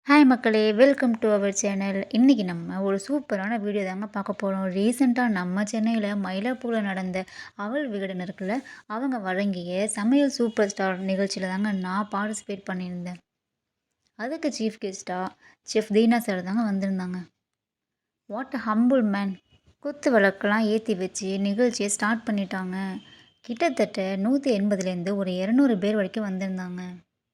Hi மக்களே, welcome to our channel. இன்றைக்கி நம்ம ஒரு சூப்பரான வீடியோ தாங்க பார்க்க போகிறோம். ரீசெண்டாக நம்ம சென்னையில் மயிலாப்பூரில் நடந்த அவல் விகடன் இருக்குல்ல, அவங்க வழங்கிய சமையல் சூப்பர் ஸ்டார் நிகழ்ச்சியில் தாங்க நான் பார்ட்டிசிபேட் பண்ணியிருந்தேன். அதுக்கு சீஃப் கெஸ்ட்டாக செஃப் தீனா சார் தாங்க வந்திருந்தாங்க. What a humble man. குத்து விளக்கெல்லாம் ஏற்றி வச்சு நிகழ்ச்சியை ஸ்டார்ட் பண்ணிட்டாங்க. கிட்டத்தட்ட 180லேருந்து ஒரு 200 பேர் வரைக்கும் வந்திருந்தாங்க.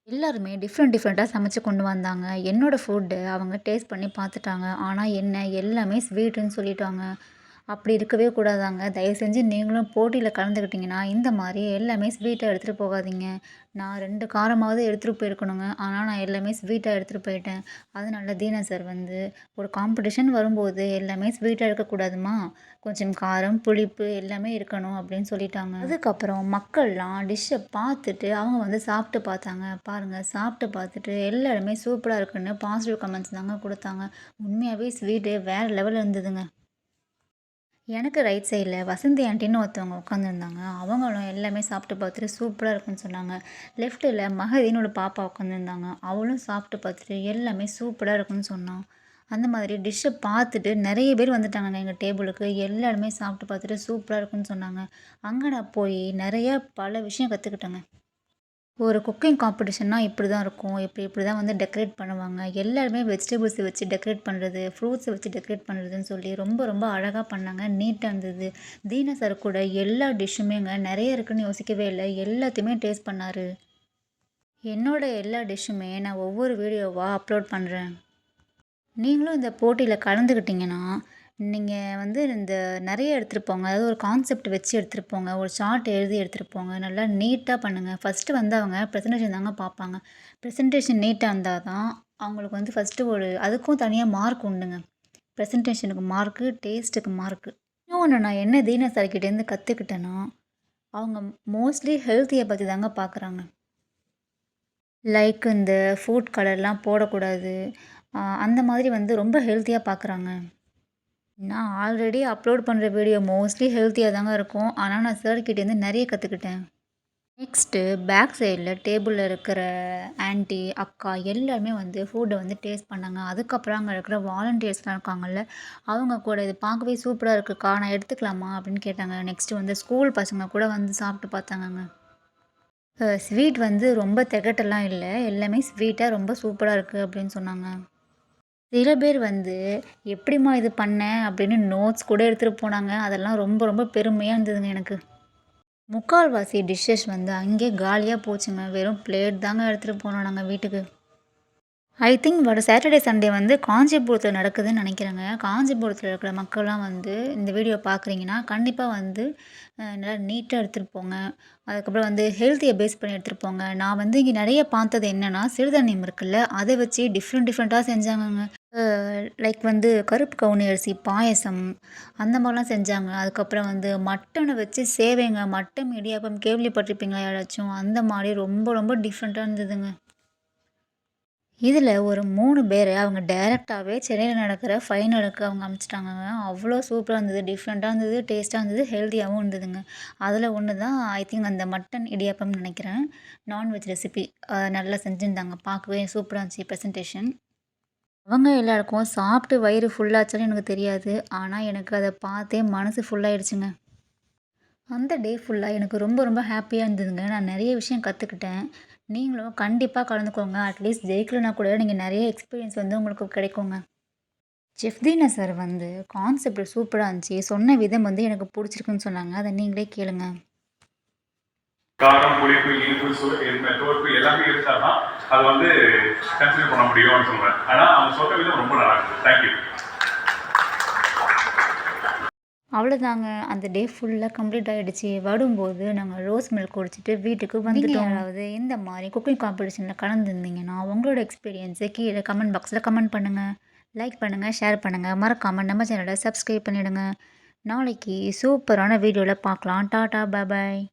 எல்லாருமே டிஃப்ரெண்ட்டாக சமைச்சு கொண்டு வந்தாங்க. என்னோடய ஃபுட்டு அவங்க டேஸ்ட் பண்ணி பார்த்துட்டாங்க. ஆனால் என்ன எல்லாமே ஸ்வீட்டுன்னு சொல்லிட்டாங்க. அப்படி இருக்கவே கூடாதாங்க. தயவு செஞ்சு நீங்களும் போட்டியில் கலந்துக்கிட்டிங்கன்னா இந்த மாதிரி எல்லாமே ஸ்வீட்டாக எடுத்துகிட்டு போகாதீங்க. நான் 2 காரமாவது எடுத்துகிட்டு போயிருக்கணுங்க. ஆனால் நான் எல்லாமே ஸ்வீட்டாக எடுத்துகிட்டு போயிட்டேன். அதனால தீனா சார் வந்து ஒரு காம்படிஷன் வரும்போது எல்லாமே ஸ்வீட்டாக இருக்கக்கூடாதுமா, கொஞ்சம் காரம் புளிப்பு எல்லாமே இருக்கணும் அப்படின்னு சொல்லிட்டாங்க. அதுக்கப்புறம் மக்கள்லாம் டிஷ்ஷை பார்த்துட்டு அவங்க வந்து சாப்பிட்டு பார்த்தாங்க. பாருங்கள், சாப்பிட்டு பார்த்துட்டு எல்லாருமே சூப்பராக இருக்குன்னு பாசிட்டிவ் கமெண்ட்ஸ் தாங்க கொடுத்தாங்க. உண்மையாகவே ஸ்வீட்டு வேறு லெவலில் இருந்ததுங்க. எனக்கு ரைட் சைடில் வசந்தி ஆண்டின்னு ஒருத்தவங்க உட்காந்துருந்தாங்க. அவங்களும் எல்லாமே சாப்பிட்டு பார்த்துட்டு சூப்பராக இருக்குன்னு சொன்னாங்க. லெஃப்ட்டில் மகதின்னு ஒரு பாப்பா உட்காந்துருந்தாங்க. அவளும் சாப்பிட்டு பார்த்துட்டு எல்லாமே சூப்பராக இருக்குன்னு சொன்னான். அந்த மாதிரி டிஷ்ஷை பார்த்துட்டு நிறைய பேர் வந்துட்டாங்க எங்கள் டேபிளுக்கு. எல்லாருமே சாப்பிட்டு பார்த்துட்டு சூப்பராக இருக்குன்னு சொன்னாங்க. அங்கே நான் போய் நிறையா பல விஷயம் கற்றுக்கிட்டேங்க. ஒரு குக்கிங் காம்படிஷன்னா இப்படி தான் இருக்கும். இப்படி தான் வந்து டெக்கரேட் பண்ணுவாங்க. எல்லாருமே வெஜிடபிள்ஸை வச்சு டெக்கரேட் பண்ணுறது, ஃப்ரூட்ஸை வச்சு டெக்கரேட் பண்ணுறதுன்னு சொல்லி ரொம்ப அழகாக பண்ணாங்க. நீட்டாக இருந்தது. தீனா சார் கூட எல்லா டிஷ்ஷுமேங்க நிறைய இருக்குன்னு யோசிக்கவே இல்லை. எல்லாத்தையுமே டேஸ்ட் பண்ணார். என்னோட எல்லா டிஷ்ஷுமே நான் ஒவ்வொரு வீடியோவாக அப்லோட் பண்ணுறேன். நீங்களும் இந்த போட்டியில் கலந்துக்கிட்டிங்கன்னா நீங்கள் வந்து இந்த நிறைய எடுத்துகிட்டு போங்க. அதாவது ஒரு கான்செப்ட் வச்சு எடுத்துகிட்டு போங்க. ஒரு சார்ட் எழுதி எடுத்துகிட்டு போங்க. நல்லா நீட்டாக பண்ணுங்கள். ஃபஸ்ட்டு வந்து அவங்க ப்ரெசன்டேஷன் தாங்க பார்ப்பாங்க. ப்ரெசன்டேஷன் நீட்டாக இருந்தால் தான் அவங்களுக்கு வந்து ஃபஸ்ட்டு அதுக்கும் தனியாக மார்க் உண்டுங்க. ப்ரெசன்டேஷனுக்கு மார்க்கு, டேஸ்ட்டுக்கு மார்க்கு. இன்னொன்று நான் என்ன தீனா சார்கிட்டேருந்து கற்றுக்கிட்டேன்னா, அவங்க மோஸ்ட்லி ஹெல்த்தியை பற்றி தாங்க பார்க்குறாங்க. லைக் இந்த ஃபுட் கலர்லாம் போடக்கூடாது. அந்த மாதிரி வந்து ரொம்ப ஹெல்த்தியாக பார்க்குறாங்க. நான் ஆல்ரெடி அப்லோட் பண்ணுற வீடியோ மோஸ்ட்லி ஹெல்த்தியாக தாங்க இருக்கும். ஆனால் நான் சார்கிட்டேருந்து நிறைய கற்றுக்கிட்டேன். நெக்ஸ்ட்டு பேக் சைடில் டேபிளில் இருக்கிற ஆன்ட்டி, அக்கா எல்லாருமே வந்து ஃபுட்டை வந்து டேஸ்ட் பண்ணாங்க. அதுக்கப்புறம் அங்கே இருக்கிற வாலண்டியர்ஸ்லாம் இருக்காங்கல்ல, அவங்க கூட இது பார்க்கவே சூப்பராக இருக்குக்கா, நான் எடுத்துக்கலாமா அப்படின்னு கேட்டாங்க. நெக்ஸ்ட்டு வந்து ஸ்கூல் பசங்க கூட வந்து சாப்பிட்டு பார்த்தாங்கங்க. ஸ்வீட் வந்து ரொம்ப திகட்டலாம் இல்லை, எல்லாமே ஸ்வீட்டாக ரொம்ப சூப்பராக இருக்குது அப்படின்னு சொன்னாங்க. சில பேர் வந்து எப்படிம்மா இது பண்ண அப்படின்னு நோட்ஸ் கூட எடுத்துகிட்டு போனாங்க. அதெல்லாம் ரொம்ப பெருமையாக இருந்ததுங்க எனக்கு. முக்கால்வாசி டிஷ்ஷஸ் வந்து அங்கேயே காலியாக போச்சுங்க. வெறும் பிளேட் தாங்க எடுத்துகிட்டு போனோம் நாங்கள் வீட்டுக்கு. ஐ திங்க் வர சாட்டர்டே சண்டே வந்து காஞ்சிபுரத்தில் நடக்குதுன்னு நினைக்கிறேங்க. காஞ்சிபுரத்தில் இருக்கிற மக்கள்லாம் வந்து இந்த வீடியோ பார்க்குறீங்கன்னா கண்டிப்பாக வந்து நல்லா நீட்டாக எடுத்துகிட்டு போங்க. அதுக்கப்புறம் வந்து ஹெல்த்தியை பேஸ் பண்ணி எடுத்துகிட்டு போங்க. நான் வந்து இங்கே நிறைய பார்த்தது என்னென்னா, சிறுதானியம் இருக்குல்ல, அதை வச்சு டிஃப்ரெண்ட்டாக செஞ்சாங்கங்க. லைக் வந்து கருப்பு கவுனி அரிசி பாயசம் அந்த மாதிரிலாம் செஞ்சாங்க. அதுக்கப்புறம் வந்து மட்டனை வச்சு சேவைங்க, மட்டன் இடியாப்பம் கேள்விப்பட்டிருப்பீங்களா யாராச்சும்? அந்த மாதிரி ரொம்ப டிஃப்ரெண்ட்டாக இருந்ததுங்க. இதில் ஒரு 3 பேர் அவங்க டைரெக்டாகவே சென்னையில் நடக்கிற ஃபைனலுக்கு அவங்க அனுப்பிச்சிட்டாங்கங்க. அவ்வளோ சூப்பராக இருந்தது, டிஃப்ரெண்ட்டாக இருந்தது, டேஸ்ட்டாக இருந்தது, ஹெல்த்தியாகவும் இருந்ததுங்க. அதில் ஒன்று தான் ஐ திங்க் அந்த மட்டன் இடியாப்பம்னு நினைக்கிறேன். நான்வெஜ் ரெசிபி நல்லா செஞ்சுருந்தாங்க. பார்க்கவே சூப்பராக இருந்துச்சு ப்ரெசன்டேஷன். அவங்க எல்லாருக்கும் சாப்பிட்டு வயிறு ஃபுல்லாச்சான்னு எனக்கு தெரியாது. ஆனால் எனக்கு அதை பார்த்தே மனசு ஃபுல்லாகிடுச்சுங்க. அந்த டே ஃபுல்லாக எனக்கு ரொம்ப ஹாப்பியாக இருந்ததுங்க. நான் நிறைய விஷயம் கற்றுக்கிட்டேன். நீங்களும் கண்டிப்பாக கலந்துக்கோங்க. அட்லீஸ்ட் ஜெயிக்கலனா கூட நீங்கள் நிறைய எக்ஸ்பீரியன்ஸ் வந்து உங்களுக்கு கிடைக்குங்க. செஃப் தீனா சார் வந்து கான்செப்ட் சூப்பராக இருந்துச்சு. சொன்ன விதம் வந்து எனக்கு பிடிச்சிருக்குன்னு சொன்னாங்க. அதை நீங்களே கேளுங்க. காரம், புளிப்பு, இனிப்பு, துவர்ப்பு எல்லாமே இருந்தால் தான் அதை வந்து கன்சிடர் பண்ண முடியும்னு சொல்கிறேன். ஆனால் அவங்க சொல்கிற விதம் ரொம்ப நல்லா இருக்குது. தேங்க்யூ. அவ்வளோதாங்க. அந்த டே ஃபுல்லாக கம்ப்ளீட் ஆகிடுச்சு. வரும்போது நாங்கள் ரோஸ் மில்க் குடிச்சிட்டு வீட்டுக்கு வந்துட்டோம். யாராவது இந்த மாதிரி குக்கிங் காம்படிஷனில் கலந்துருந்தீங்கன்னா உங்களோட எக்ஸ்பீரியன்ஸை கீழே கமெண்ட் பாக்ஸில் கமெண்ட் பண்ணுங்கள். லைக் பண்ணுங்கள், ஷேர் பண்ணுங்கள். மறக்காமல் நம்ம சேனலை சப்ஸ்கிரைப் பண்ணிவிடுங்க. நாளைக்கு சூப்பரான வீடியோவில் பார்க்கலாம். டாடா, பாய்.